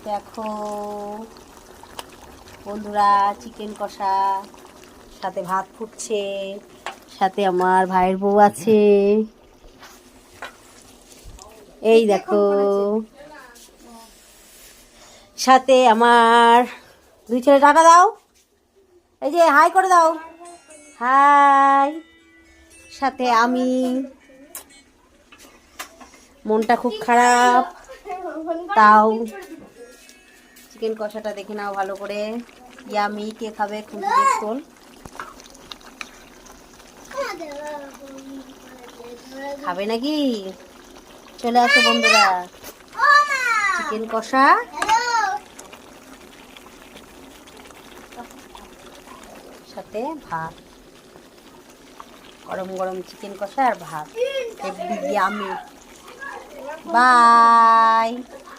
দেখো বন্ধুরা, চিকেন কষা, সাথে ভাত ফুটছে, সাথে আমার ভাইয়ের বউ আছে। এই দেখো, সাথে আমার দুই ছেলে। টাকা দাও, এই যে হাই করে দাও, হাই। সাথে আমি, মনটা খুব খারাপ, তাও চিকেন কষাটা দেখে নাও ভালো করে। ইয়ামি, কে খাবে? খুঁজে তোল। খাবে নাকি? চলে আসো বন্ধুরা, চিকেন কষা সাথে ভাত, গরম গরম চিকেন কষা আর ভাত। ইয়ামি। বাই।